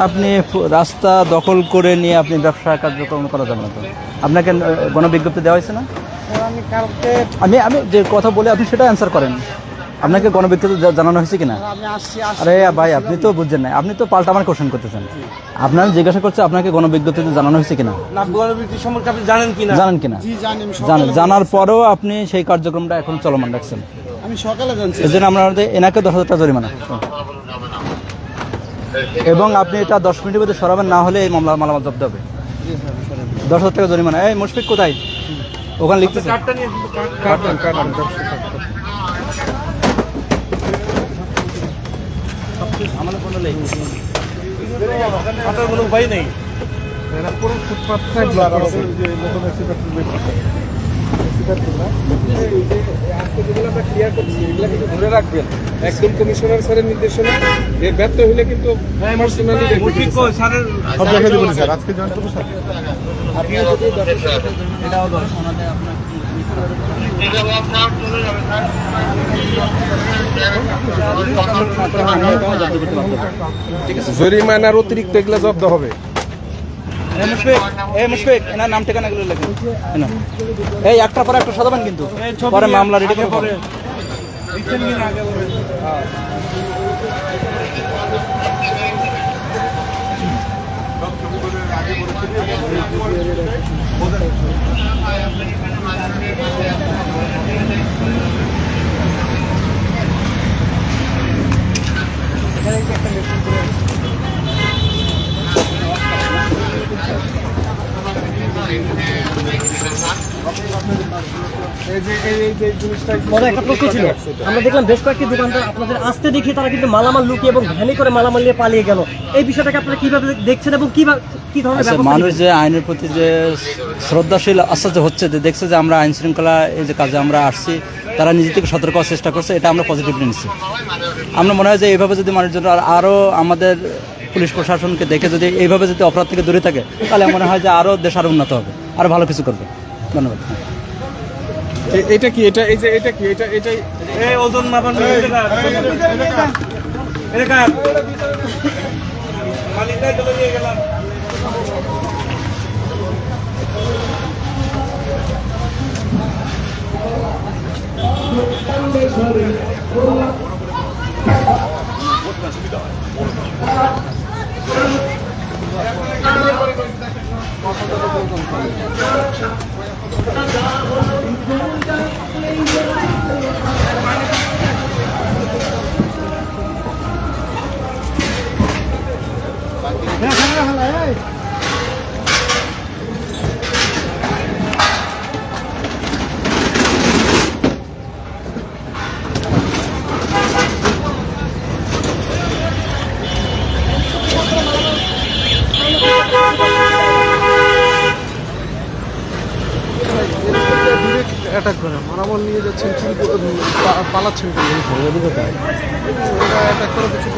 আপনি রাস্তা দখল করে নিয়ে আপনি ব্যবসা কার্যক্রম করা যাবে না তো। আপনাকে গণবিজ্ঞপ্তি দেওয়া হয়েছে না? আমি কালকে আমি আমি যে কথা বলে আপনি সেটা অ্যান্সার করেন। আপনাকে গণবিজ্ঞপ্তি জানানো হয়েছে কিনা? আমি আসছি আরে ভাই, আপনি তো বুঝছেন না, আপনি তো পাল্টা আমার কোশ্চেন করতেছেন। আপনার জিজ্ঞাসা করছে আপনাকে গণবিজ্ঞপ্তি জানানো হয়েছে কিনা, না গণবিজ্ঞপ্তি সম্পর্কে আপনি জানেন কিনা? জানেন কিনা? জি জানি, আমি জানেন। সকালে জানার পরেও আপনি সেই কার্যক্রমটা এখন চলমান রাখছেন। আমি সকালে জানছি। এই জন্য আমরা এনাকে 10,000 টাকা জরিমানা, এবং আপনি এটা 10 মিনিটের মধ্যে সরাবেন, না হলে এই মালামাল জব্দ হবে। 10,000 টাকা জরিমানা। এই মুশফিক কোথায়? ওখানে লিখতেছে। কার্ডটা নিয়ে কার্ডটা আমাদের কোনো লেখ হাঁটার কোনো উপায় নেই। এরা পুরো ফুটপাত থাকবে আর আছে যে নতুন এক্সিপেক্ট আজকে যেগুলো আমরা ক্লিয়ার করছি এগুলো কিন্তু ধরে রাখবেন একদম কমিশনার স্যারের নির্দেশনা। এর ব্যর্থ হলে কিন্তু পার্সোনালি মুশফিক কই স্যারের সব জায়গায় দেবেন স্যার। আজকে জয়েন করবো স্যার। আপনি যদি এটাও 10 ওনাতে আপনার জরিমানার অতিরিক্ত এগুলো জব্দ হবে। মুশফিক এনার নাম ঠিকানা গুলো লেখেন। এই একটা পরে একটা সাজাবেন, কিন্তু পরে মামলা রেডি করে পরে দিচ্ছেন কিনা আগে বলেন। একটা প্রশ্ন ছিল, আমরা দেখলাম বেশ কয়েকটি দোকানদার আপনাদের আসতে দেখে তারা কিন্তু মালামাল লুকিয়ে এবং ভ্যানে করে মালামাল নিয়ে পালিয়ে গেল। এই বিষয়টাকে আপনারা কিভাবে দেখছেন এবং কি ধরনের আচ্ছা, ব্যবস্থা মানুষ নিবেন? যে আইনের প্রতি যে শ্রদ্ধাশীল আস্তে আস্তে হচ্ছে, যে দেখছে যে আমরা আইন শৃঙ্খলা এই যে কাজে আমরা আসছি, তারা নিজে থেকে সতর্ক হওয়ার চেষ্টা করছে, এটা আমরা পজিটিভলি নিচ্ছি। আমরা মনে হয় যে এইভাবে যদি মানুষজন আরও আমাদের পুলিশ প্রশাসনকে দেখে যদি এইভাবে যদি অপরাধ থেকে দূরে থাকে, তাহলে মনে হয় যে আরও দেশ আরও উন্নত হবে, আরও ভালো কিছু করবে। ধন্যবাদ। এটা কি এটা এই যে এটা কি এটা এটাই এই ওজন মাপান এটা কার মালিকটাই চলে নিয়ে গেলাম। অ্যাটাক করে মারামাল নিয়ে যাচ্ছেন, চুরি পালাচ্ছেন কেন? এটা অ্যাটাক করা কিছু